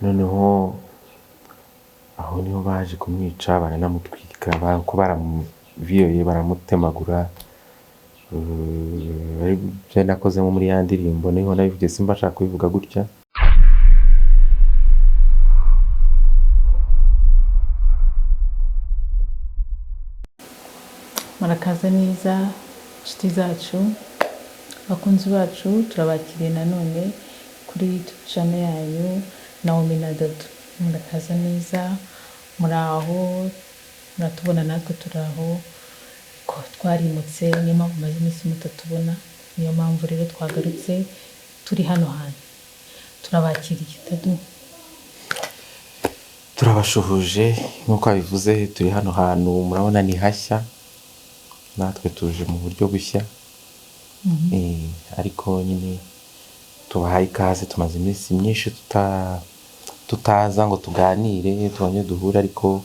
noneho aho niho baje kumwica baranamutwika, ko baramuviyoye baramutemagura. Byo nakozemo muri ya ndirimbo niho nabivuze, simba nshaka kubivuga gutya. Murakaza neza inshuti zacu, bakunzi bacu, turabakiriye nanone kuri YouTube channel yanyu Naomi na Dadu. Murakaza neza, muraho, muratubona natwe turaho, ko twarimutse niyo mpamvu maze iminsi mutatubona, niyo mpamvu rero twagarutse turi hano hantu. Turabakiriye Dadu. Turabashuhuje nk'uko bivuze, turi hano hantu murabona ni hashya, natwe tuje mu buryo bushya. Ariko nyine tubahaye ikaze, tumaze iminsi myinshi tutaza ngo tuganire tubanye duhura, ariko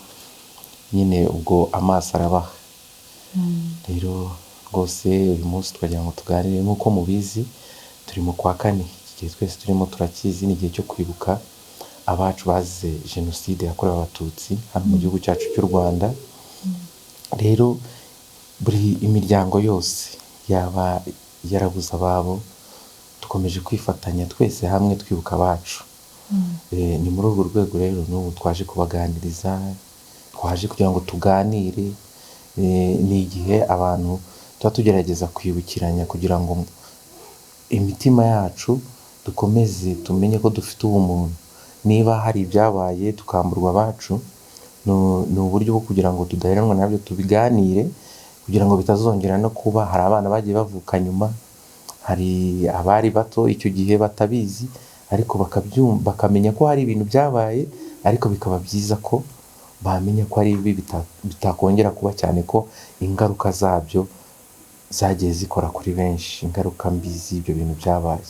nyine ubwo amaso arabaha. Rero rwose uyu munsi twagira ngo tuganire, nk'uko mubizi turi mu kwa kane, iki gihe twese turimo turakizi, ni igihe cyo kwibuka abacu bazize Genoside yakorewe abatutsi hano mu gihugu cyacu cy'u Rwanda. Rero buri imiryango yose yaba yarabuze ababo, dukomeje kwifatanya twese hamwe twibuka abacu. Ni muri urwo rwego rero n'ubu twaje kubaganiriza, twaje kugira ngo tuganire. Ni igihe abantu tuba tugerageza kwibukiranya kugira ngo imitima yacu dukomeze tumenye ko dufite ubumuntu. Niba hari ibyabaye tukamburwa abacu, ni uburyo bwo kugira ngo tudaheranwa nabyo, tubiganire kugira ngo bitazongera no kuba. Hari abana bagiye bavuka nyuma, hari abari bato icyo gihe batabizi, ariko bakamenya ko hari ibintu byabaye, ariko bikaba byiza ko bamenya ko ari ibi bitakongera kuba, cyane ko ingaruka zabyo zagiye zikora kuri benshi, ingaruka mbi z'ibyo bintu byabaye.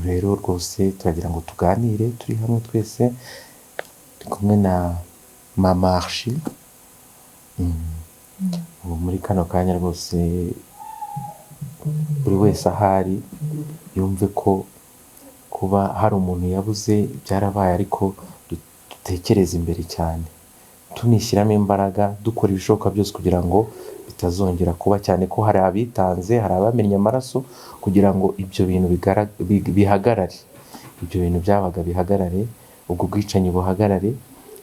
Rero rwose turagira ngo tuganire turi hamwe twese, turi kumwe na mama Archie. Muri kano kanya rwose buri wese ahari yumve ko kuba hari umuntu yabuze byarabaye, ariko dutekereze imbere cyane, tunishyiramo imbaraga, dukora ibishoboka byose kugira ngo bitazongera kuba, cyane ko hari abitanze, hari abamennye amaraso kugira ngo ibyo bintu bihagarare, ibyo bintu byabaga bihagarare, ubwo bwicanyi buhagarare.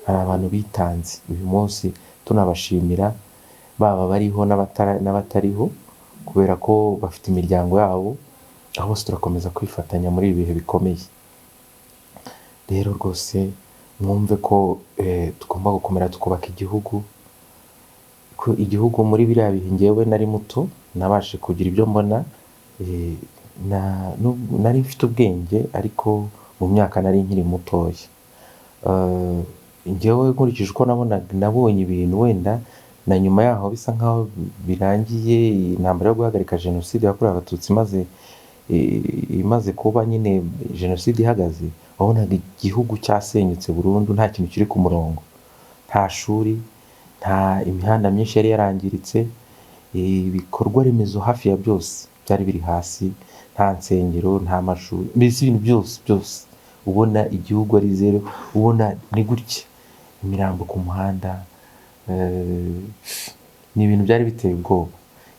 Hari abantu bitanze. Uyu munsi tunabashimira, baba bariho n'abatariho, kubera ko bafite imiryango yabo. Aho bose turakomeza kwifatanya muri ibi bihe bikomeye. Rero rwose mwumve ko tugomba gukomera tukubaka igihugu, ko igihugu muri biriya bihe njyewe nari muto, nabashe kugira ibyo mbona. Nari mfite ubwenge, ariko mu myaka nari nkiri mutoya. Njyewe nkurikije uko nabonye ibintu, wenda na nyuma yaho bisa nkaho birangiye intambara yo guhagarika Jenoside yakorewe abatutsi imaze kuba, nyine Jenoside ihagaze, wabonaga igihugu cyasenyutse burundu, nta kintu kiri ku murongo, nta shuri, nta imihanda myinshi yari yarangiritse, ibikorwa remezo hafi ya byose byari biri hasi, nta nsengero, nta mashuri, mbese ibintu byose ubona igihugu ari zero, ubona ni gutya, imirambo ku muhanda. Ni ibintu byari biteye ubwoba.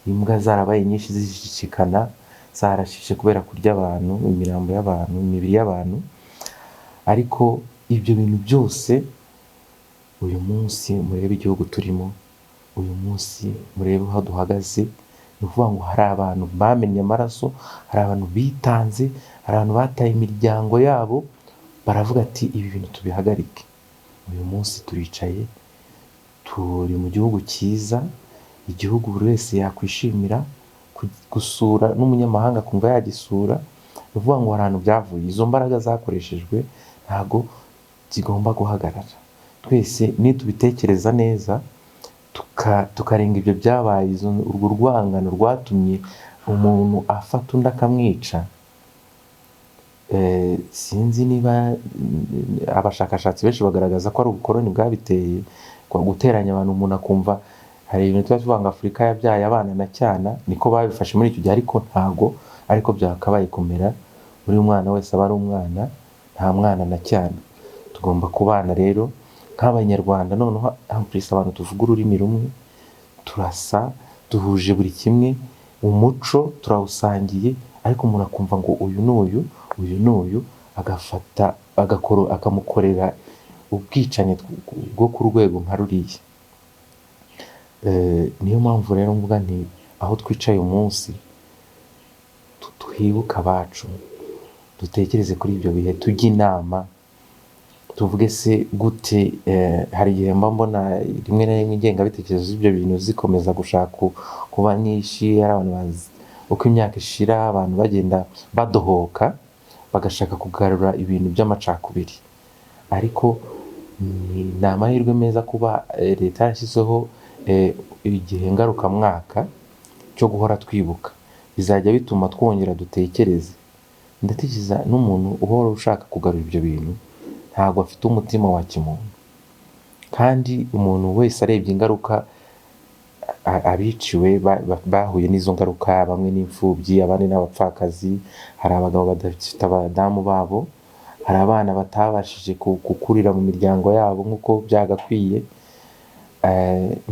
Imbwa zarabaye nyinshi zishikana, zarashishe kubera kurya abantu, imirambo y'abantu, imibiri y'abantu. Ariko ibyo bintu byose, uyu munsi murebe igihugu turimo, uyu munsi murebe aho duhagaze. Ni ukuvuga ngo hari abantu bamennye amaraso, hari abantu bitanze, hari abantu bataye imiryango yabo, baravuga ati ibi bintu tubihagarike. Uyu munsi turicaye, turi mu gihugu cyiza, igihugu buri wese yakwishimira gusura, n'umunyamahanga kumva yagisura. Ni ukuvuga ngo hari ahantu byavuye, izo mbaraga zakoreshejwe ntago zigomba guhagarara. Twese nitubitekereza neza, tukarenga ibyo byabaye, urwo rwangano rwatumye umuntu afata undi akamwica. Sinzi niba abashakashatsi benshi bagaragaza ko ari ubukoroni bwabiteye, kwa guteranya abantu. Umuntu akumva hari ibintu tuvuga ngo Afurika yabyaye abana na cyana, niko babifashe muri icyo gihe, ariko ntago ariko byakabaye kumera. Buri mwana wese aba ari umwana, nta mwana na cyana. tugomba kubana rero nk'abanyarwanda, noneho ampurisi abantu tuvuga ururimi rumwe, turasa, duhuje buri kimwe, umuco turawusangiye, ariko umuntu akumva ngo uyu n'uyu agafata akamukorera ubwicanyi bwo ku rwego nka ruriya. Niyo mpamvu rero mvuga nti aho twicaye umunsi twibuka abacu, dutekereze kuri ibyo bihe, tujye inama, tuvuge se gute. Hari igihe mba mbona rimwe na rimwe ingengabitekerezo z'ibyo bintu zikomeza gushaka kuba nyinshi, ari abantu bazi uko imyaka ishira abantu bagenda badohoka bagashaka kugarura ibintu by'amacakubiri, ariko ni amahirwe meza kuba leta yarashyizeho igihe ngarukamwaka cyo guhora twibuka. Bizajya bituma twongera dutekereze. Ndatekereza n'umuntu uhora ushaka kugarura ibyo bintu ntabwo afite umutima wa kimuntu, kandi umuntu wese arebye ingaruka abiciwe bahuye n'izo ngaruka, bamwe n'imfubyi, abandi n'abapfakazi, hari abagabo badafite abadamu babo, hari abana batabashije gukurira mu miryango yabo nk'uko byagakwiye,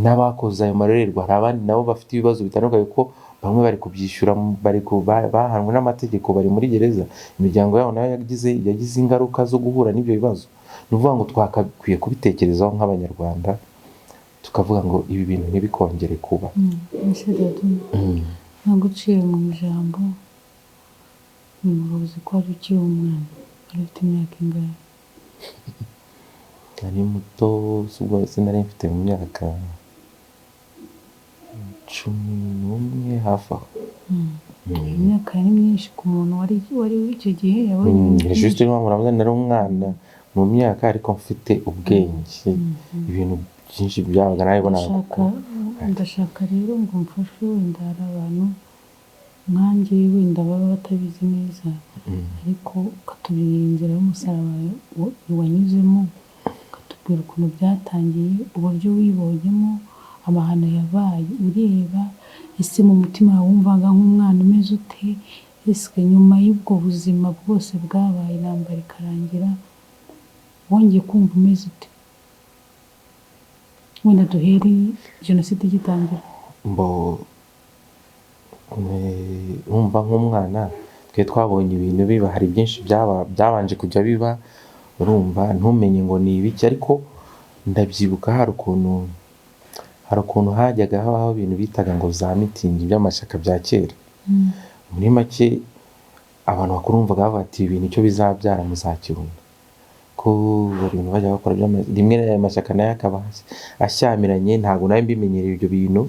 n'abakoze ayo marorerwa, hari abandi nabo bafite ibibazo bitandukanye kuko bamwe bari kubyishyura, bahanwe n'amategeko, bari muri gereza, imiryango yabo nayo yagize ingaruka zo guhura n'ibyo bibazo. Ni ukuvuga ngo twakwiye kubitekerezaho nk'abanyarwanda, tukavuga ngo ibi bintu ntibikongere kuba. ntabwo uciye mu ijambo, uzi ko wari ukiri umwana, wari ufite imyaka ingahe? Nari muto, sinari mfite mu myaka 11 hafi aho. Imyaka yari myinshi ku muntu wari w'icyo gihe yabonye. Juste muramuze nari umwana mu myaka, ariko mfite ubwenge, ibintu byinshi byabaga nabibonaga. Ndashaka rero ngo mfashe, wenda hari abantu nkanjye wenda baba batabizi neza, ariko ukatubwira inzira y'umusaraba wanyuzemo, ukatubwira ukuntu byatangiye, uburyo wibonyemo, amahano yabaye ureba, ese mu mutima wumvaga nk'umwana umeze ute, ese nyuma y'ubwo buzima bwose bwabaye, intambara ikarangira, wongeye kumva umeze ute? Wenda duhere Jenoside igitangira. Wumva nk'umwana, twe twabonye ibintu biba, hari byinshi byabanje kujya biba, urumva ntumenye ngo ni ibiki, ariko ndabyibuka hari ukuntu hajyaga habaho ibintu bitaga ngo za mitingi by'amashyaka bya kera. Muri make abantu bakuru bumvaga bavuga ati ibintu icyo bizabyara muzakirunda, ko buri bintu bajya bakora rimwe n'aya mashyaka nayo akaba ashyamiranye. Ntabwo nawe mbimenyereye ibyo bintu,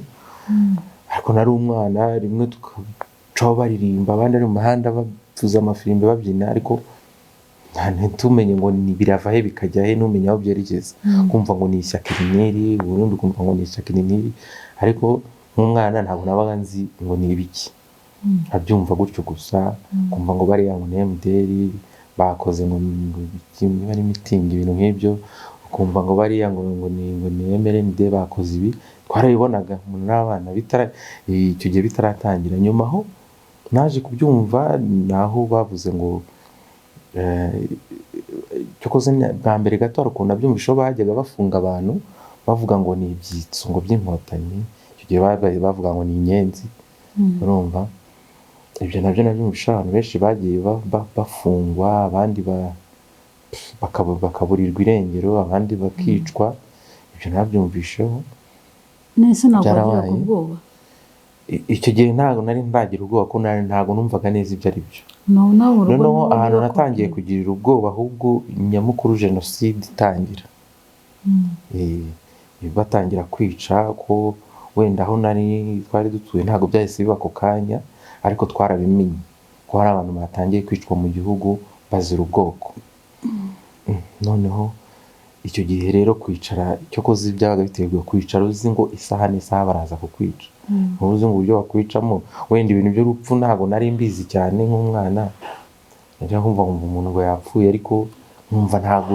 ariko nari umwana, rimwe tukacaho baririmba, abandi ari mu muhanda bavuza amafirimbi babyina, ariko ntumenye ngo birava he bikajya he, ntumenye aho byerekeza. Kumva ngo ni ishyaka iri, ubundi ukumva ngo ni ishyaka iri, ariko nk'umwana ntabwo nabaga nzi ngo ni ibiki, abyumva gutyo gusa. Kumva ngo bariya ngo ni MDR bakoze ngo bari mitingi, ibintu nk'ibyo, ukumva ngo bariya ngo ni MRND bakoze ibi. Twarabibonaga umuntu n'abana icyo gihe bitaratangira. Nyuma aho naje kubyumva, naho bavuze ngo cyokoze bwa mbere gato hari ukuntu nabyumvisho bajyaga bafunga abantu bavuga ngo ni ibyitso ngo by'inkotanyi, icyo gihe bavuga ngo ni inyenzi, urumva. Ibyo nabyo nabyumvisho abantu benshi bagiye bafungwa, abandi bakaburirwa irengero, abandi bakicwa. Ibyo nabyumvisheho. Nese nagwagira ku bwoba. Icyo gihe ntabwo nari ndagira ubwoba, ko ntabwo numvaga neza ibyo ari byo. Noneho ahantu natangiye kugirira ubwoba ahubwo nyamukuru Genoside itangira. Batangira kwica, ko wenda aho twari dutuye ntabwo byahise biba ako kanya, ariko twarabimenye ko hari abantu batangiye kwicwa mu gihugu bazira ubwoko. Noneho icyo gihe rero kwicara, cyokoze byabaga biteguye kwicara, uzi ngo isaha n'isaha baraza kukwica, uzi ngo uburyo bakwicamo. Wenda ibintu by'urupfu ntabwo nari mbizi cyane nk'umwana, najya kumva umuntu ngo yapfuye, ariko nkumva ntabwo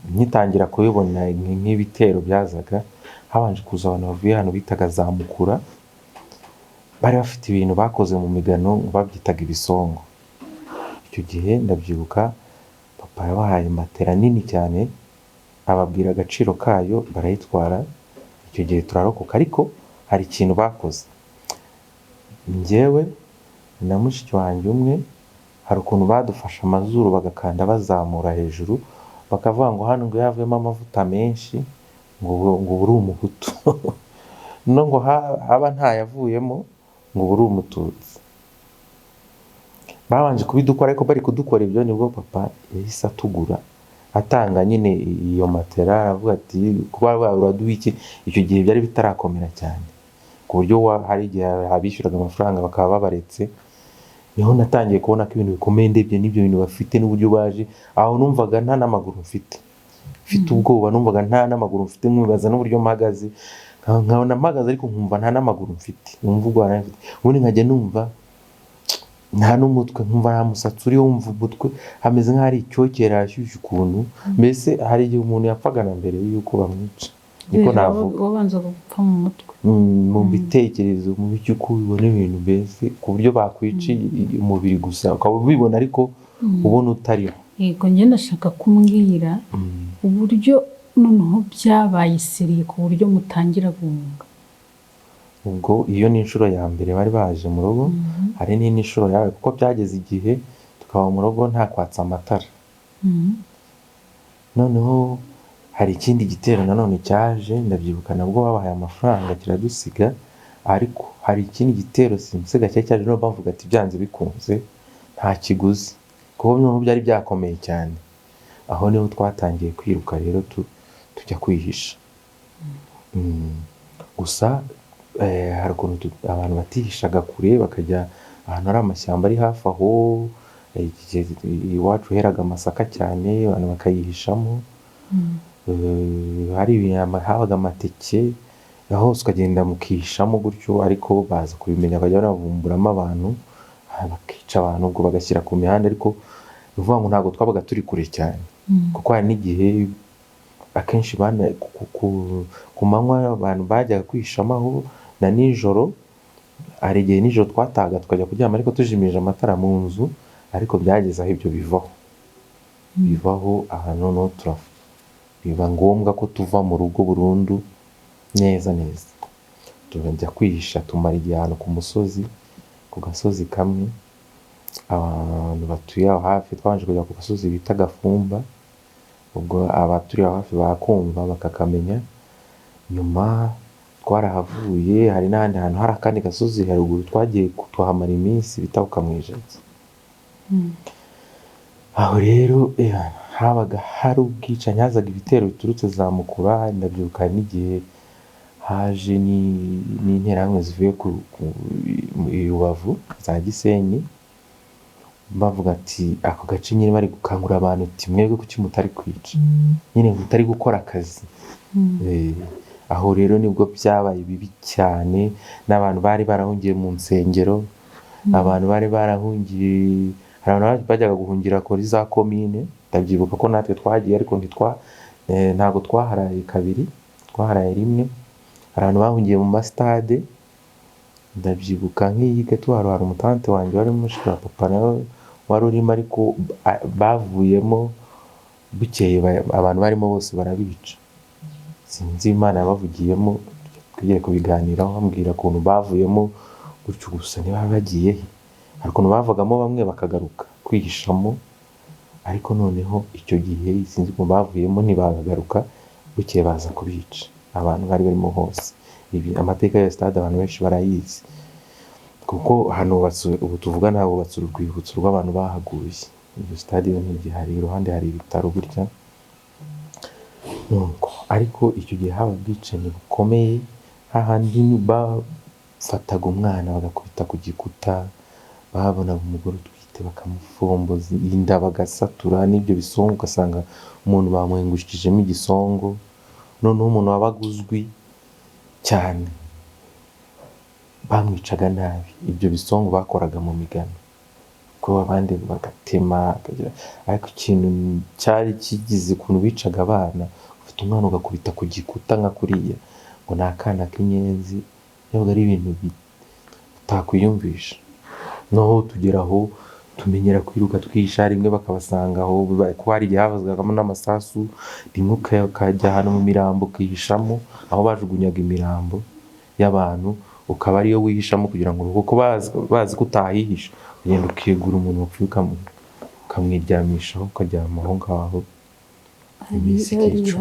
nkitangira kubibona nk'ibitero byazaga. Habanje kuza abantu bavuye hano bitaga za Mukura, bari bafite ibintu bakoze mu migano babyitaga ibisongo. Icyo gihe ndabyibuka papa papa yabahaye matera nini cyane, ababwira agaciro kayo, barayitwara. Icyo gihe turarokoka, ariko hari ikintu bakoze. Njyewe na mushiki wanjye umwe, hari ukuntu badufashe amazuru bagakanda bazamura hejuru, bakavuga ngo hano ngo yavemo amavuta menshi, ngo uri umuhutu no ngo haba ntayavuyemo ngo uri umututsi. Babanje kubidukora, ariko bari kudukora ibyo nibwo papa yahise atugura, atanga nyine iyo matera, avuga ati kuba uraduha iki. Icyo gihe byari bitarakomera cyane, ku buryo hari igihe abishyuraga amafaranga bakaba babaretse. Niho natangiye kubona ko ibintu bikomeye ndebye n'ibyo bintu bafite n'uburyo baje. Aho numvaga nta n'amaguru mfite ubwoba, numvaga nta n'amaguru mfite, nkibaza n'uburyo mpagaze, nkabona mpagaze ariko nkumva nta n'amaguru mfite, numva ubwoba mfite. Ubundi nkajya numva nta n'umutwe, nkumva nta musatsi uriho, wumva umutwe hameze nk'aho ari icyokere, hashyushye ukuntu. Mbese hari igihe umuntu yapfaga na mbere y'uko bamwica, niko navuga. wabanza gupfa mu mutwe, mu bitekerezo, mu byo uko ubibona ibintu, mbese ku buryo bakwica umubiri gusa ukaba ubibona ariko ubona utariho. yego njye ndashaka kumbwira uburyo noneho byabaye seriye ku buryo mutangira guhunga. Ubwo iyo ni inshuro ya mbere bari baje mu rugo, hari n'indi nshuro yawe, kuko byageze igihe tukaba mu rugo nta kwatsa amatara. Noneho hari ikindi gitero nanone cyaje, ndabyibuka nabwo babahaye amafaranga kiradusiga, ariko hari ikindi gitero simusiga cyaje no bavuga ati byanze bikunze nta kiguzi, kuko noneho byari byakomeye cyane. Aho niho twatangiye kwiruka rero tujya kwihisha. Gusa hari ukuntu abantu batihishaga kure, bakajya ahantu hari amashyamba ari hafi aho. Iwacu heraga amasaka cyane, abantu bakayihishamo. Habaga amateke, hose ukagenda mukihishamo gutyo, ariko baza kubimenya bakajya banavumburamo abantu, bakica abantu, ubwo bagashyira ku mihanda. Ariko ni ukuvuga ngo ntabwo twabaga turi kure cyane, kuko hari n'igihe akenshi ku manywa abantu bajyaga kwihishamo aho, na nijoro hari igihe nijoro twatahaga tukajya kuryama ariko tujimije amatara mu nzu, ariko byageze aho ibyo bivaho ahantu noneho turapfa, biba ngombwa ko tuva mu rugo burundu neza. Tujya kwihisha, tumara igihe ahantu ku musozi, ku gasozi kamwe. Abantu batuye aho hafi twabanje kujya ku gasozi bita Gafumba, ubwo abaturiye aho hafi bakumva bakakamenya. Nyuma twarahavuye, hari n'ahandi hantu hari akandi gasozi haruguru twagiye tuhamara iminsi bita Ukamwijazi. Aho rero habaga hari ubwicanyi, hazaga ibitero biturutse za Mukura. Ndabyibuka n'igihe haje n'interahamwe zivuye ku Rubavu za Gisenyi, bavuga ati ako gace nyine bari gukangurira abantu ati mwebwe kuki mutari kwica, nyine mutari gukora akazi. Aho rero nibwo byabaye bibi cyane, n'abantu bari barahungiye mu nsengero, abantu bari barahungiye, hari abantu bajyaga guhungira kuri za komine. Ndabyibuka ko natwe twagiye, ariko ntabwo twaharaye kabiri, twaharaye rimwe. Hari abantu bahungiye mu masitade. Ndabyibuka nk'iyi gato hari umutante wanjye wari mushika papa nawe wari urimo, ariko bavuyemo bukeye abantu barimo bose barabica. Sinzi Imana yabavugiyemo, tugiye kubiganiraho, bambwira ukuntu bavuyemo gutyo gusa, niba bagiye he. Hari ukuntu bavagamo bamwe bakagaruka kwihishamo, ariko noneho icyo gihe sinzi ukuntu bavuyemo ntibagaruka, bukeye baza kubica abantu bari barimo hose. Amateka ya stade abantu benshi barayizi, kuko hano ubu tuvugana hubatse urwibutso rw'abantu bahaguye. Iyo stade yo ntigihari, iruhande hari ibitaro burya. Ariko icyo gihe haba ubwicanyi bukomeye, hahandi bafataga umwana bagakubita ku gikuta, babonaga umugore utwite bakamufomboza inda bagasatura n'ibyo bisongo, ugasanga umuntu bamuhingukijemo igisongo. Noneho umuntu wabaga uzwi cyane bamwicaga nabi. Ibyo bisongo bakoraga mu migano, ko abandi bagatema. Ariko ikintu cyari kigize ukuntu bicaga abana, ufite umwana ugakubita ku gikuta nka kuriya, ngo ni akana k'inyenzi. Yabaga ari ibintu utakwiyumvisha. Noneho tugeraho tumenyera kwiruka twihisha, rimwe bakabasanga aho ko hari igihe havuzwagamo n'amasasu, rimwe ukajya ahantu mu mirambo ukihishamo aho bajugunyaga imirambo y'abantu, ukaba ariyo wihishamo kugira ngo kuko bazi ko utahihisha, ugenda ukegura umuntu wapfuye ukamwiryamishaho ukaryama aho ngaho iminsi ikica.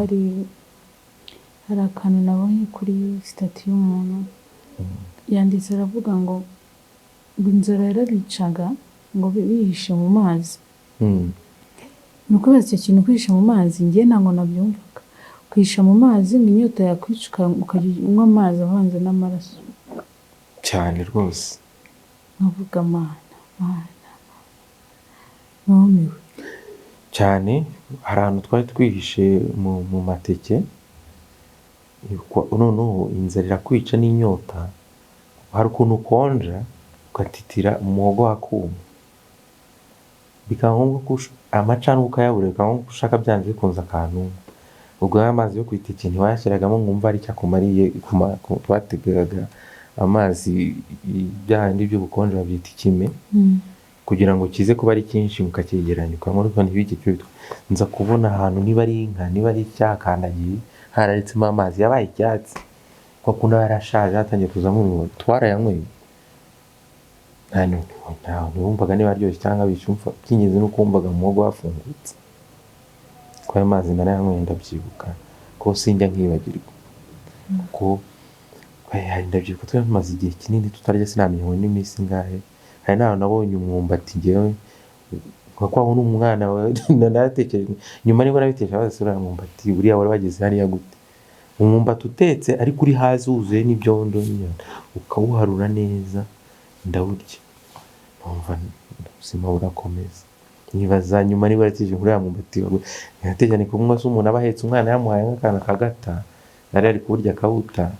Hari akantu nabonye kuri sitati y'umuntu yanditse aravuga ngo inzara yarabicaga ngo bihishe mu mazi. Ni ukubaza icyo kintu kwihisha mu mazi njye ntabwo nabyumvaga. Kwihisha mu mazi ngo inyota yakwica ukajya unywa amazi avanze n'amaraso cyane rwose. nkavuga mana numiwe cyane. Hari ahantu twari twihishe mu mateke, noneho inzara irakwica n'inyota, hari ukuntu ukonja ugatitira umuhogo hakuma, bikaba ngombwa ko amacana ukayabura, bikaba ngombwa ko ushaka byanze bikunze akantu. Ubwo amazi yo ku iteke ntiwayashyiragamo ngo umva ari cyakumariye. Bategaga amazi byahandi by'ubukonje babyita ikime, kugira ngo kize kuba ari cyinshi mukacyegeranya, ukamurika ntibijye cyitwa. Nza kubona ahantu niba ari inka niba ari cyakandagiye hararitsemo amazi yabaye icyatsi, kwa kundi yarashaje hatangiye kuzamo umwotsi, twarayanyweye. Nta wumvaga niba aryoshye cyangwa bicumfa, byingenzi nuko wumvaga mu muhogo hafungutse. Ko ayo mazi narayanyweye ndabyibuka ko sinjya nkibagirwa, kuko ndabyibuka twari tumaze igihe kinini tutarya, sinamenya ngo n'iminsi ingahe. Hari n'ahantu nabonye umwumbati njyewe kwa n'umwana naratekereje nyuma nibwo nabitekereje bazasura umwumbati buriya wari wageze hariya gute. Umwumbati utetse ariko uri hasi wuzuye n'ibyondo ukawuharura neza ndawurya, numva ubuzima burakomeza. Nibaza nyuma nibwo natekereje kuri ya mwumbati, natekereje ko umwe umuntu aba ahetse umwana yamuhaye nk'akana kagata nari ari kuburya akawuta,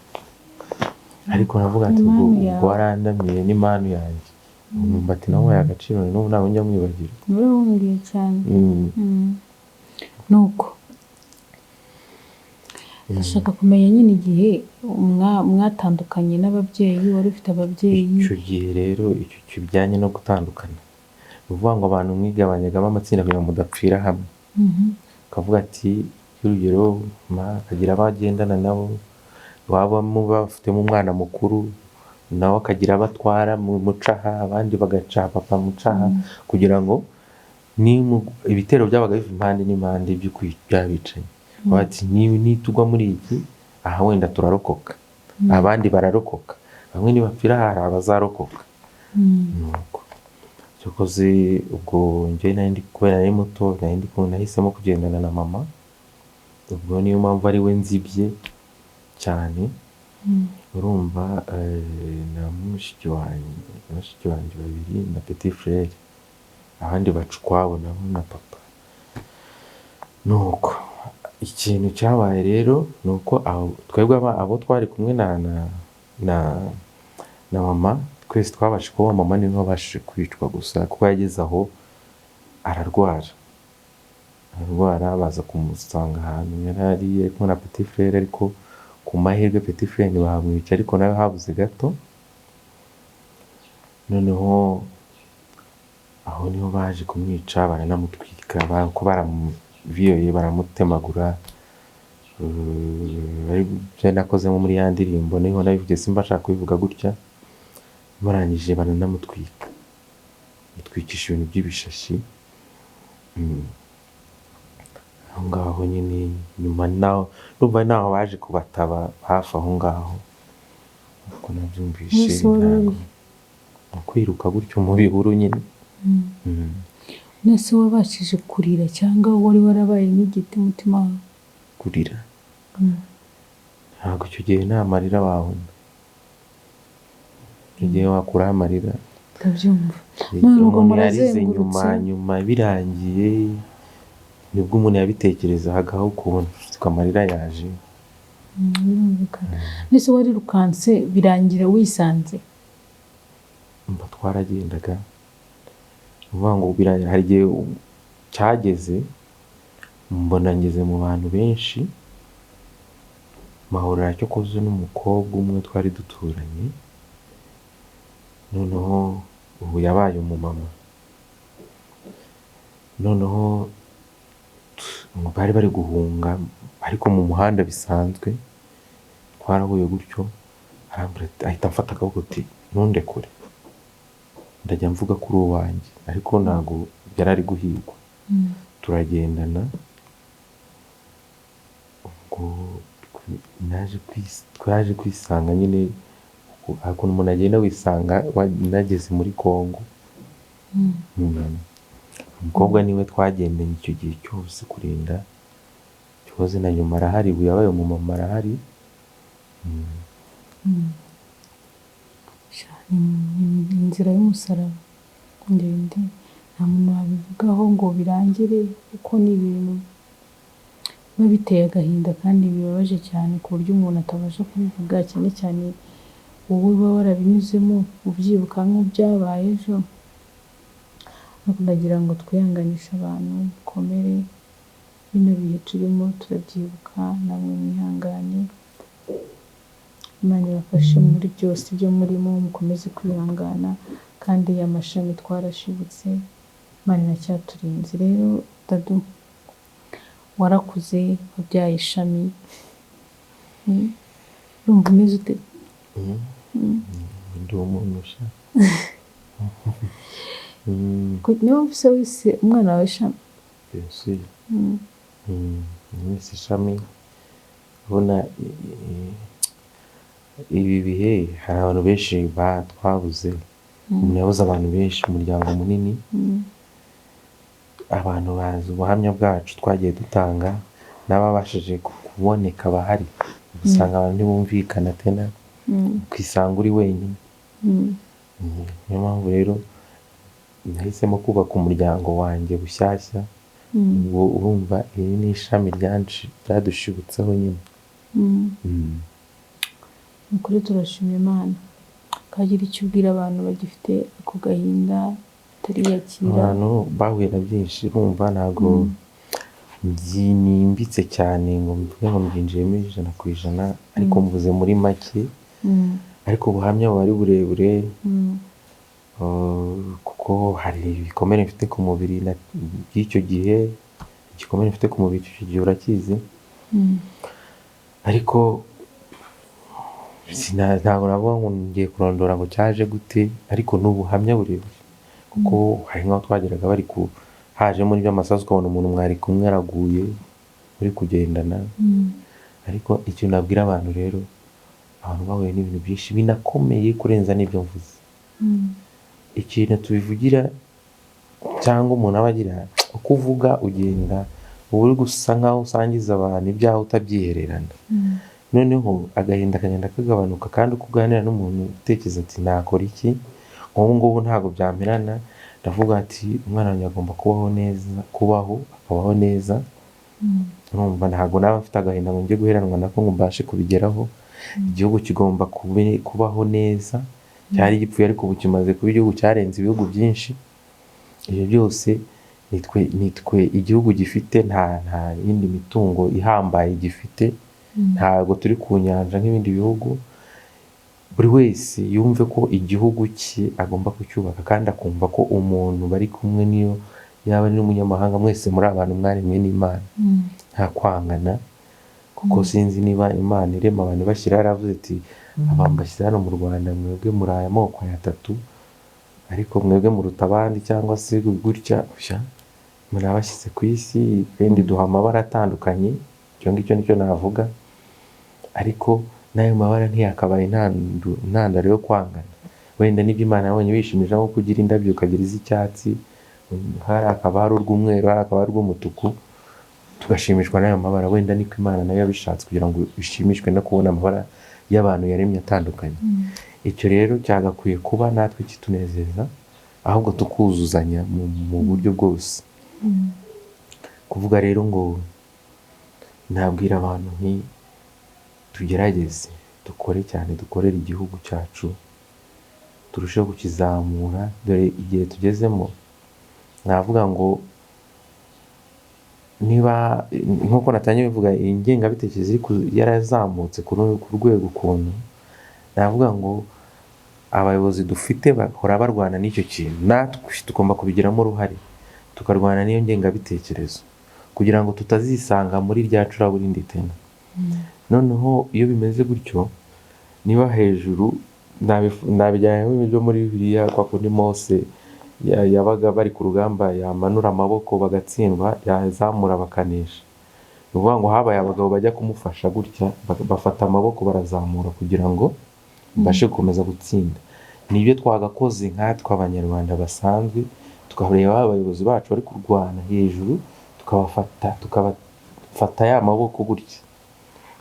ariko navuga ati ubwo warandamiye n'imanu yanjye. Umwumbati nawo agaciro n'ubu ntabwo njya mwibagirwa. Urabumbiye cyane. Nuko ndashaka kumenya nyine igihe mwatandukanye n'ababyeyi, wari ufite ababyeyi. Icyo gihe rero icyo kijyanye no gutandukana, ni ukuvuga ngo abantu mwigabanyagamo amatsinda kugira ngo mudapfira hamwe. Ukavuga ati y'urugero akagira abagendana nabo, waba bafitemo umwana mukuru nawe akagira abatwara mu mucaha, abandi bagaca papa mucaha, kugira ngo ibitero byabaga biva impande n'impande by'abicanyi. Bati nitugwa muri iki aha wenda turarokoka, abandi bararokoka, bamwe nibapfira hari abazarokoka. Nuko cyokoze ubwo njye kubera nari muto nahisemo kugendana na mama, ubwo niyo mpamvu ari we nzibye cyane. Urumva na mushiki wanjye babiri na petit frère, abandi baca ukwabo nabo na papa. Nuko ikintu cyabaye rero nuko twebwe abo twari kumwe na mama, twese twabashe kuba mama niwe wabashije kwicwa gusa, kuko yageze aho ararwara, baza kumusanga ahantu yari ari kumwe na petit frère, ariko ku mahirwe petit frère ntibahamwica, ariko nawe habuze gato. Noneho aho niho baje kumwica, baranamutwika, ko baramuviyoye baramutemagura. Bari nakozemo muri ya ndirimbo niho nabivuze, simba nshaka kubivuga gutya. Barangije baranamutwika, mutwikisha ibintu by'ibishashi. Aho ngaho nyine nyuma numva naho baje kubataba hafi aho ngaho, uko nabyumvishe kwiruka gutyo mu bihuru nyine. Nese wabashije kurira cyangwa wari warabaye nk'igiti mutima wawe? Kurira ntabwo icyo gihe nta marira wabona, igihe wakuraho amarira. Ndabyumva. Umuntu yarize nyuma birangiye nibwo umuntu yabitekerezagaho ukuntu amarira yaje. Nese warirukanse birangira wisanze? Mba twaragendaga, uvuga ngo birangira, hari igihe cyageze mbona ngeze mu bantu benshi, mahurira cyo koze n'umukobwa umwe twari duturanye. Noneho ubu yabaye umumama, noneho bari bari guhunga ariko mu muhanda bisanzwe, twarahuye gutyo, ahita amfata akaboko ati ntundekure, ndajya mvuga kuri uwanjye, ariko ntabwo yari ari guhigwa. Turagendana, ubwo twaje kwisanga nyine ukuntu umuntu agenda wisanga nageze muri Congo. Umukobwa niwe twagendanye icyo gihe cyose kurinda cyoze, na nyuma arahari, ubu yabaye umumama arahari. Inzira y'umusaraba ndende, nta muntu wabivugaho ngo birangire, kuko ni ibintu biba biteye agahinda kandi bibabaje cyane ku buryo umuntu atabasha kubivuga, cyane cyane wowe uba warabinyuzemo ubyibuka nk'ibyabaye ejo. Ndagira ngo twihanganishe abantu, dukomere, bino bihe turimo turabyibuka, namwe mwihangane, Imana ibafashe muri byose ibyo murimo, mukomeze kwihangana, kandi amashami twarashibutse, Imana iracyaturinze. Rero Dadu, warakuze, wabyaye ishami, urumva umeze ute? Ndi umuntu usha niba wise umwana wawe ishami? Genoside. Wese ishami. Ubona ibi bihe hari abantu benshi twabuze, umuntu yabuze abantu benshi, umuryango munini. Abantu bazi ubuhamya bwacu twagiye dutanga, n'ababashije kuboneka bahari, usanga abantu ntibumvikana tena, ukisanga uri wenyine. Niyo mpamvu rero nahisemo kubaka umuryango wanjye bushyashya. Ubwo urumva iri ni ishami ryadushibutseho nyine. Ukuri turashima Imana. Kagira icyo ubwira abantu bagifite ako gahinda batariyakira? Abantu bahuye na byinshi, urumva ntabwo byimbitse cyane ngo mvuge ngo mbyinjiyemo 100%, ariko mvuze muri make. Ariko ubuhamya buba ari burebure, kuko hari ibikomere mfite ku mubiri by'icyo gihe, igikomere mfite ku mubiri icyo gihe urakizi. Ariko ntabwo navuga ngo ngiye kurondora ngo cyaje gute, ariko ni ubuhamya burebure, kuko hari nk'aho twageraga bari haje muri by'amasasu, ukabona umuntu mwari kumwe yaraguye uri kugendana. Ariko icyo nabwira abantu rero, abantu bahuye n'ibintu byinshi binakomeye kurenza n'ibyo mvuze. Ikintu tubivugira cyangwa umuntu aba agira uko uvuga, ugenda uba uri gusa nkaho usangiza abantu ibyaho utabyihererana. Noneho agahinda kagenda kagabanuka, kandi uko uganira n'umuntu utekereza ati nakora iki, nk'ubu ngubu ntabwo byamperana, ndavuga ati umwana wanjye agomba kubaho neza. Urumva ntabwo naba mfite agahinda ngo njye guheranwa nako ngo mbashe kubigeraho. Igihugu kigomba kubaho neza, cyari gipfuye ariko ubu kimaze kuba igihugu cyarenze ibihugu byinshi. Ibyo byose nitwe igihugu gifite, nta yindi mitungo ihambaye gifite, ntabwo turi ku nyanja nk'ibindi bihugu. Buri wese yumve ko igihugu cye agomba kucyubaka, kandi akumva ko umuntu bari kumwe niyo yaba ari n'umunyamahanga, mwese muri abantu mwaremwe n'Imana, nta kwangana. Kuko sinzi niba Imana irema abantu bashyira, yaravuze ati abambashyira hano mu Rwanda, mwebwe muri aya moko atatu, ariko mwebwe muruta abandi, cyangwa se gutya muri abashyize ku isi, kandi duha amabara atandukanye. Icyo ngicyo nicyo navuga, ariko n'ayo mabara ntiyakabaye intandaro yo kwangana. Wenda n'ibyo Imana yabonye bishimije nko kugira indabyo ukagira iz'icyatsi, hari akaba hari urw'umweru, hari akaba hari urw'umutuku, tugashimishwa n'ayo mabara. Wenda niko Imana nayo yabishatse, kugira ngo bishimishwe no kubona amabara y'abantu yaremye atandukanye. Icyo rero cyagakwiye kuba natwe kitunezeza, ahubwo tukuzuzanya mu buryo bwose. Kuvuga rero ngo nabwira abantu nti tugerageze dukore cyane, dukorere igihugu cyacu, turusheho kukizamura. Dore igihe tugezemo, navuga ngo niba nk'uko natangiye bivuga, ingengabitekerezo yarazamutse ku rwego ukuntu, navuga ngo abayobozi dufite bahora barwana n'icyo kintu, natwe tugomba kubigiramo uruhare, tukarwana n'iyo ngengabitekerezo kugira ngo tutazisanga muri rya curaburindi tena. Noneho iyo bimeze gutyo, niba hejuru nabijyanye byo muri Bibiliya kwa kundi Mose yabaga bari ku rugamba yamanura amaboko bagatsindwa, yazamura bakanesha. Ni ukuvuga ngo habaye abagabo bajya kumufasha gutya, bafata amaboko barazamura kugira ngo mbashe gukomeza gutsinda. Nibyo twagakoze nkatwe abanyarwanda basanzwe, tukareba abayobozi bacu bari kurwana hejuru, tukabafata ya maboko gutya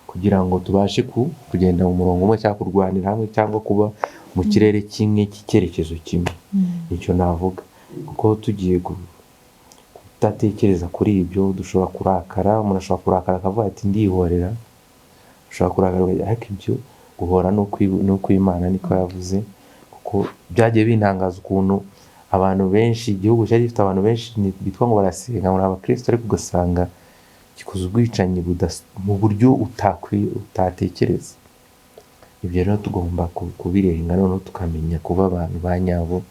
kugira ngo tubashe kugenda mu murongo umwe cyangwa kurwanira hamwe cyangwa kuba mu kirere kimwe cy'icyerekezo kimwe. Nicyo navuga, kuko tugiye kudatekereza kuri ibyo dushobora kurakara. Umuntu ashobora kurakara akavuga ati ndihorera, ushobora kurakara, ariko ibyo guhora n'ukw'Imana niko yavuze. Kuko byagiye bintangaza ukuntu abantu benshi, igihugu cyari gifite abantu benshi bitwa ngo barasenga muri abakristo, ariko ugasanga gikoze ubwicanyi mu buryo utatekereza. Ibyo rero tugomba kubirenga, noneho tukamenya kuba abantu ba nyabo,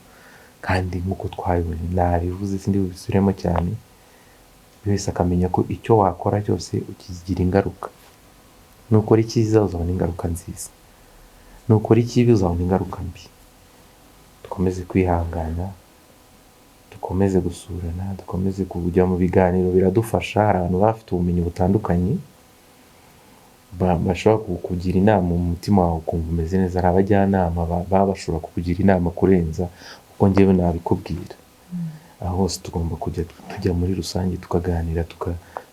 kandi nk'uko twabibonye nabivuze sindi bubisubiremo cyane, buri wese akamenya ko icyo wakora cyose ukigira ingaruka. Nukora icyiza uzabona ingaruka nziza, nukora ikibi uzabona ingaruka mbi. Dukomeze kwihangana, dukomeze gusurana, dukomeze kujya mu biganiro, biradufasha. Hari abantu bafite ubumenyi butandukanye bashobora kukugira inama mu mutima wawe ukumva umeze neza. Hari abajyanama baba bashobora kukugira inama kurenza uko njyewe nabikubwira. Aho hose tugomba kujya tujya muri rusange tukaganira,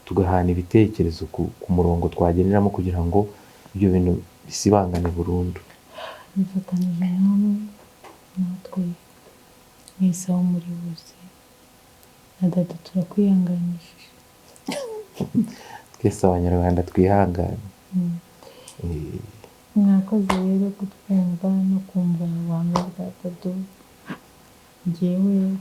tugahana ibitekerezo ku murongo twageneramo kugira ngo ibyo bintu bisibangane burundu. Bifatanyije hamwe natwe mwese aho muri bose na Dadu turakwihanganishije. Twese abanyarwanda twihangane. Mwakoze rero kutwumva no kumva abantu bwa Dadu. Njyewe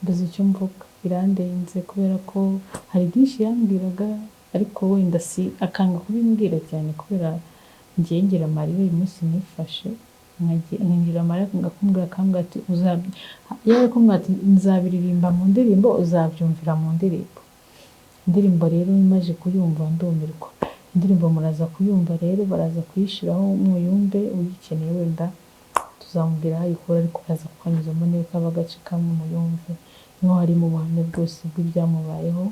mbuze icyo mvuga, birandenze kubera ko hari byinshi yambwiraga, ariko wenda akanga kubimbwira cyane kubera ngiye ngira amarira uyu munsi nifashe, ngira amarira akambwira ati nzabiririmba mu ndirimbo, uzabyumvira mu ndirimbo. Indirimbo rero imaze kuyumva ndumirwa. Indirimbo muraza kuyumva rero, baraza kuyishyiraho muyumve, uyikeneye wenda tuzamubwira aho ayikura, ariko araza kukanyuzamo neza agace kamwe muyumve. Niho harimo ubuhamya bwose bw'ibyamubayeho,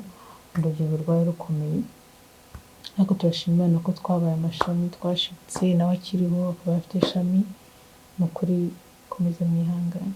urugendo rwawe rukomeye. Ariko turashima Imana ko twabaye amashami, twashitse nawe akiriho akaba afite ishami. Ni ukuri komeza mwihangane.